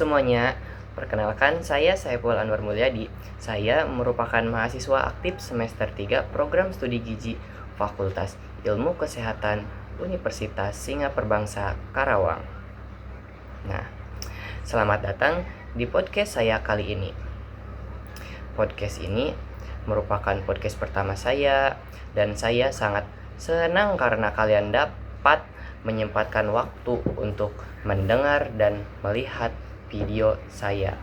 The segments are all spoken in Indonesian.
semuanya, perkenalkan saya Saiful Anwar Mulyadi. Saya merupakan mahasiswa aktif semester 3 program studi gizi Fakultas Ilmu Kesehatan Universitas Singapura Bangsa Karawang. Nah, selamat datang di podcast saya kali ini. Podcast ini merupakan podcast pertama saya dan saya sangat senang karena kalian dapat menyempatkan waktu untuk mendengar dan melihat video saya.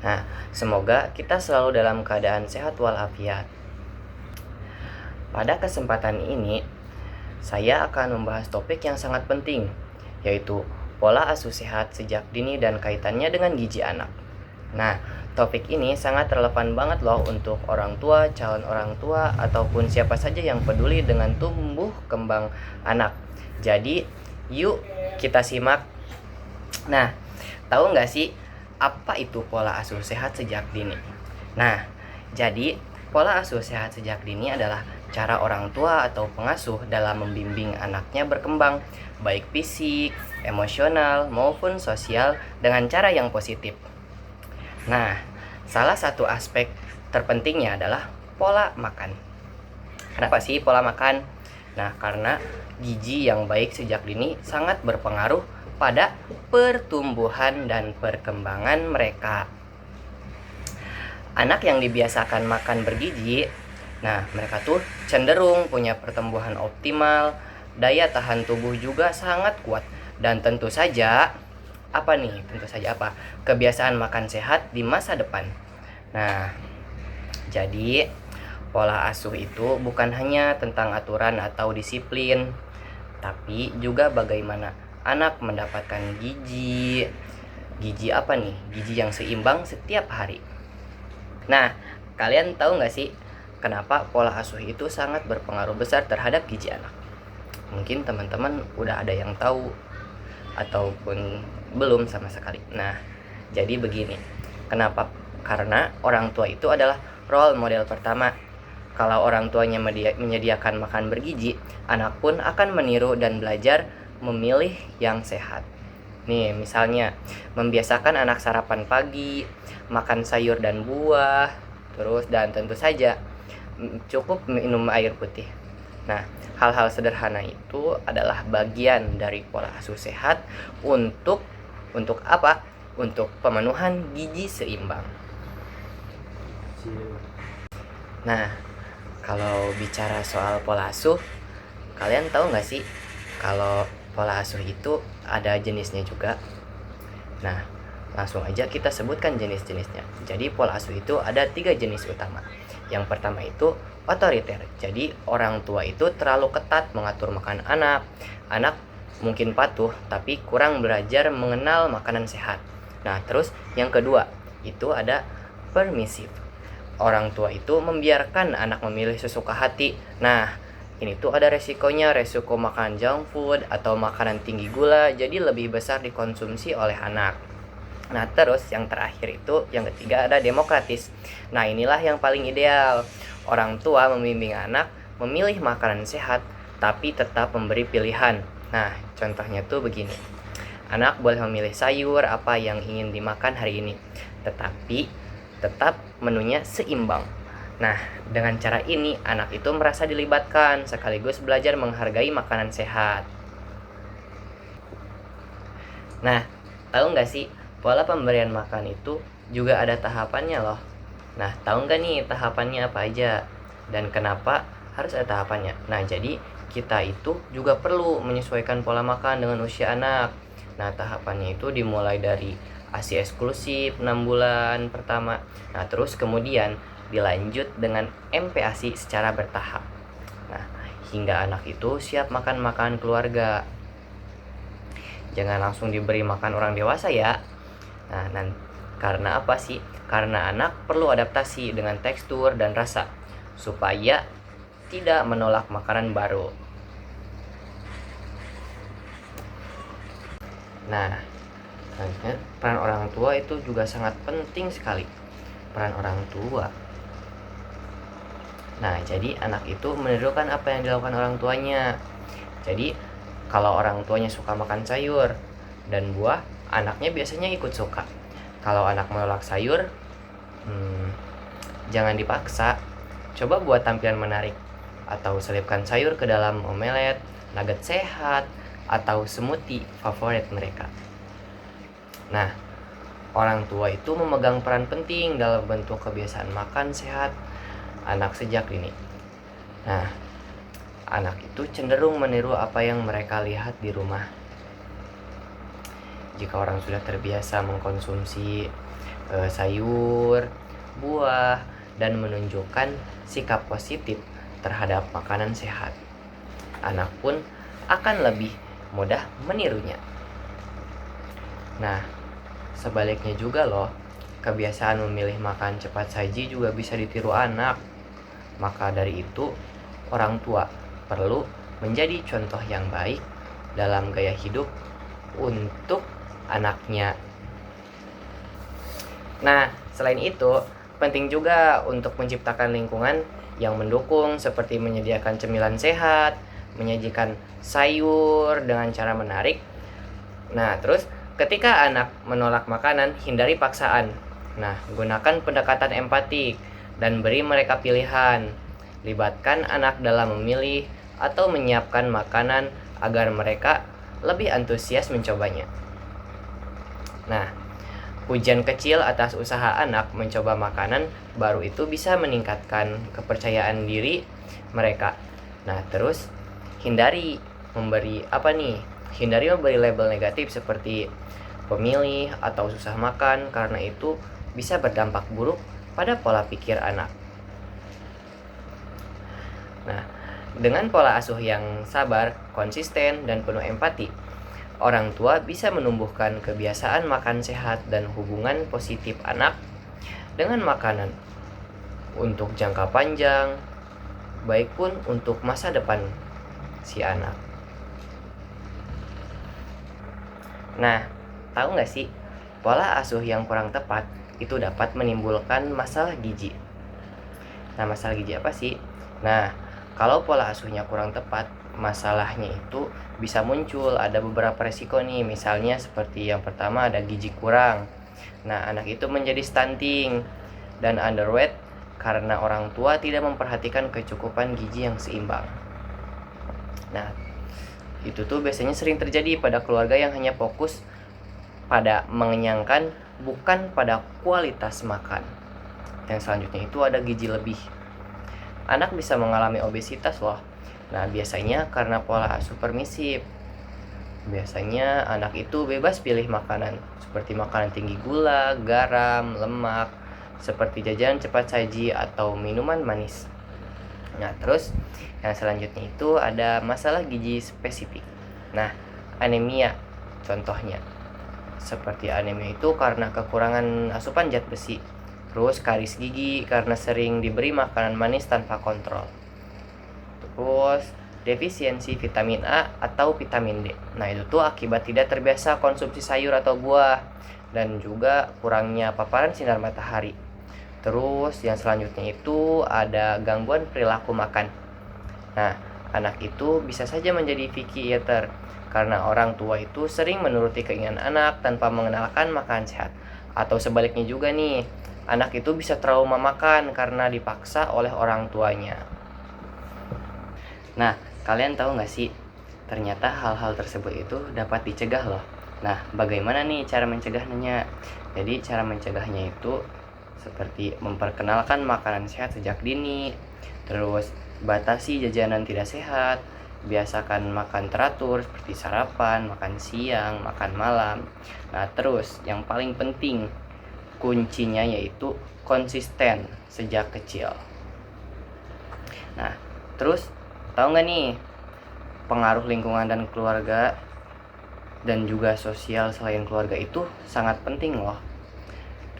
Nah, semoga kita selalu dalam keadaan sehat walafiat. Pada kesempatan ini, saya akan membahas topik yang sangat penting, yaitu pola asuh sehat sejak dini dan kaitannya dengan gizi anak. Nah, topik ini sangat relevan banget loh untuk orang tua, calon orang tua, ataupun siapa saja yang peduli dengan tumbuh kembang anak. Jadi, yuk kita simak. Nah, tahu nggak sih apa itu pola asuh sehat sejak dini? Nah, jadi pola asuh sehat sejak dini adalah cara orang tua atau pengasuh dalam membimbing anaknya berkembang, baik fisik, emosional, maupun sosial dengan cara yang positif. Nah, salah satu aspek terpentingnya adalah pola makan. Kenapa sih pola makan? Nah, karena gizi yang baik sejak dini sangat berpengaruh pada pertumbuhan dan perkembangan mereka. Anak yang dibiasakan makan bergizi, nah mereka tuh cenderung punya pertumbuhan optimal, daya tahan tubuh juga sangat kuat, dan tentu saja kebiasaan makan sehat di masa depan. Nah, jadi pola asuh itu bukan hanya tentang aturan atau disiplin, tapi juga bagaimana anak mendapatkan gizi yang seimbang setiap hari. Nah, kalian tahu nggak sih kenapa pola asuh itu sangat berpengaruh besar terhadap gizi anak? Mungkin teman-teman udah ada yang tahu ataupun belum sama sekali. Nah, jadi begini. Kenapa? Karena orang tua itu adalah role model pertama. Kalau orang tuanya menyediakan makan bergizi, anak pun akan meniru dan belajar memilih yang sehat. Nih, misalnya membiasakan anak sarapan pagi, makan sayur dan buah, dan tentu saja cukup minum air putih. Nah, hal-hal sederhana itu adalah bagian dari pola asuh sehat untuk apa? Untuk pemenuhan gizi seimbang. Nah, kalau bicara soal pola asuh, kalian tahu nggak sih kalau pola asuh itu ada jenisnya juga? Nah, langsung aja kita sebutkan jenis-jenisnya. Jadi pola asuh itu ada 3 jenis utama. Yang pertama itu otoriter. Jadi orang tua itu terlalu ketat mengatur makan anak. Anak mungkin patuh tapi kurang belajar mengenal makanan sehat. Nah, terus yang kedua itu ada permisif. Orang tua itu membiarkan anak memilih sesuka hati. Nah, ini tuh ada resiko makan junk food atau makanan tinggi gula jadi lebih besar dikonsumsi oleh anak. Nah, terus yang terakhir itu, yang ketiga ada demokratis. Nah, inilah yang paling ideal. Orang tua membimbing anak memilih makanan sehat tapi tetap memberi pilihan. Nah, contohnya tuh begini. Anak boleh memilih sayur apa yang ingin dimakan hari ini, tetapi tetap menunya seimbang. Nah, dengan cara ini anak itu merasa dilibatkan sekaligus belajar menghargai makanan sehat. Nah, tahu nggak sih pola pemberian makan itu juga ada tahapannya loh. Nah, tahu nggak nih tahapannya apa aja dan kenapa harus ada tahapannya? Nah, jadi kita itu juga perlu menyesuaikan pola makan dengan usia anak. Nah, tahapannya itu dimulai dari ASI eksklusif 6 bulan pertama. Nah, terus kemudian dilanjut dengan MPASI secara bertahap. Nah, hingga anak itu siap makan makanan keluarga. Jangan langsung diberi makan orang dewasa ya. Nah, karena apa sih? Karena anak perlu adaptasi dengan tekstur dan rasa supaya tidak menolak makanan baru. Nah, peran orang tua itu juga sangat penting sekali. Peran orang tua. Nah, jadi anak itu menirukan apa yang dilakukan orang tuanya. Jadi Kalau orang tuanya suka makan sayur dan buah, anaknya biasanya ikut suka. Kalau anak menolak sayur, jangan dipaksa. Coba buat tampilan menarik, atau selipkan sayur ke dalam omelet, nugget sehat, atau smoothie favorit mereka. Nah, orang tua itu memegang peran penting dalam bentuk kebiasaan makan sehat anak sejak dini. Nah, anak itu cenderung meniru apa yang mereka lihat di rumah. Jika orang sudah terbiasa mengkonsumsi sayur, buah, dan menunjukkan sikap positif terhadap makanan sehat, anak pun akan lebih mudah menirunya. Nah, sebaliknya juga loh, kebiasaan memilih makan cepat saji juga bisa ditiru anak. Maka dari itu, orang tua perlu menjadi contoh yang baik dalam gaya hidup untuk anaknya. Nah, selain itu, penting juga untuk menciptakan lingkungan yang mendukung, seperti menyediakan cemilan sehat, menyajikan sayur dengan cara menarik. Nah, terus ketika anak menolak makanan, hindari paksaan. Nah, gunakan pendekatan empatik dan beri mereka pilihan. Libatkan anak dalam memilih atau menyiapkan makanan agar mereka lebih antusias mencobanya. Nah, pujian kecil atas usaha anak mencoba makanan baru itu bisa meningkatkan kepercayaan diri mereka. Nah, terus hindari memberi label negatif seperti pemilih atau susah makan, karena itu bisa berdampak buruk pada pola pikir anak. Nah, dengan pola asuh yang sabar, konsisten, dan penuh empati, orang tua bisa menumbuhkan kebiasaan makan sehat dan hubungan positif anak dengan makanan untuk jangka panjang, baik pun untuk masa depan si anak. Nah, tahu nggak sih, pola asuh yang kurang tepat itu dapat menimbulkan masalah gizi. Nah, masalah gizi apa sih? Nah, kalau pola asuhnya kurang tepat, masalahnya itu bisa muncul. Ada beberapa resiko nih, misalnya seperti yang pertama ada gizi kurang. Nah, anak itu menjadi stunting dan underweight karena orang tua tidak memperhatikan kecukupan gizi yang seimbang. Nah, itu tuh biasanya sering terjadi pada keluarga yang hanya fokus pada mengenyangkan, bukan pada kualitas makan. Yang selanjutnya itu ada gizi lebih. Anak bisa mengalami obesitas loh. Nah, biasanya karena pola asuh permisif. Biasanya anak itu bebas pilih makanan, seperti makanan tinggi gula, garam, lemak, seperti jajanan cepat saji atau minuman manis. Nah, terus yang selanjutnya itu ada masalah gizi spesifik. Nah, anemia contohnya. Seperti anemia itu karena kekurangan asupan zat besi. Terus karies gigi karena sering diberi makanan manis tanpa kontrol. Terus defisiensi vitamin A atau vitamin D. Nah, itu tuh akibat tidak terbiasa konsumsi sayur atau buah, dan juga kurangnya paparan sinar matahari. Terus yang selanjutnya itu ada gangguan perilaku makan. Nah, anak itu bisa saja menjadi picky eater karena orang tua itu sering menuruti keinginan anak tanpa mengenalkan makanan sehat. Atau sebaliknya juga nih, anak itu bisa trauma makan karena dipaksa oleh orang tuanya. Nah, kalian tahu nggak sih, ternyata hal-hal tersebut itu dapat dicegah loh. Nah, bagaimana nih cara mencegahnya? Jadi cara mencegahnya itu seperti memperkenalkan makanan sehat sejak dini, terus batasi jajanan tidak sehat, biasakan makan teratur seperti sarapan, makan siang, makan malam. Nah, terus yang paling penting, kuncinya yaitu konsisten sejak kecil. Nah, terus tahu nggak nih, pengaruh lingkungan dan keluarga dan juga sosial selain keluarga itu sangat penting loh.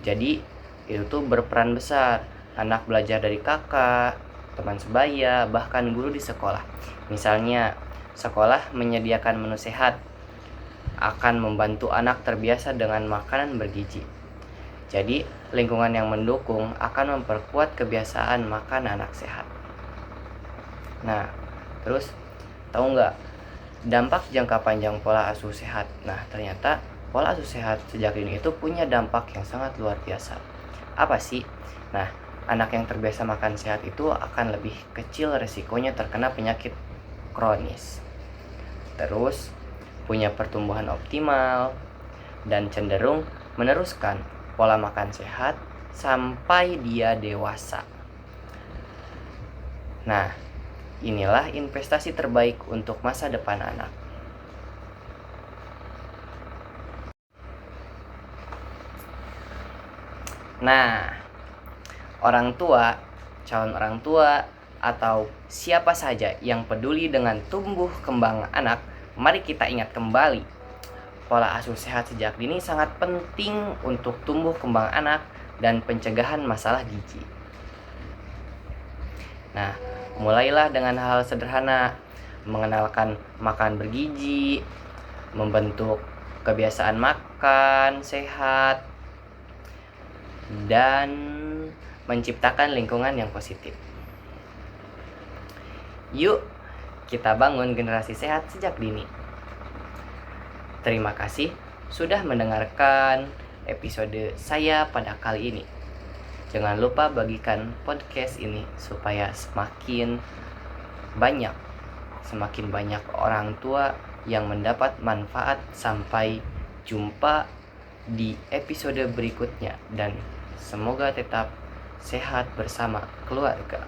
Jadi itu tuh berperan besar. Anak belajar dari kakak, teman sebaya, bahkan guru di sekolah. Misalnya, sekolah menyediakan menu sehat akan membantu anak terbiasa dengan makanan bergizi. Jadi, lingkungan yang mendukung akan memperkuat kebiasaan makan anak sehat. Nah, terus tahu nggak, Dampak jangka panjang pola asuh sehat. Nah, ternyata pola asuh sehat sejak dini itu punya dampak yang sangat luar biasa. Apa sih? Nah, anak yang terbiasa makan sehat itu akan lebih kecil resikonya terkena penyakit kronis. Terus, punya pertumbuhan optimal dan cenderung meneruskan pola makan sehat sampai dia dewasa. Nah, inilah investasi terbaik untuk masa depan anak. Nah, calon orang tua, atau siapa saja yang peduli dengan tumbuh kembang anak, mari kita ingat kembali, pola asuh sehat sejak dini sangat penting untuk tumbuh kembang anak dan pencegahan masalah gizi. Nah, mulailah dengan hal sederhana, mengenalkan makan bergizi, membentuk kebiasaan makan sehat, dan menciptakan lingkungan yang positif. Yuk, kita bangun generasi sehat sejak dini. Terima kasih sudah mendengarkan episode saya pada kali ini. Jangan lupa bagikan podcast ini supaya semakin banyak orang tua yang mendapat manfaat. Sampai jumpa di episode berikutnya dan semoga tetap sehat bersama keluarga.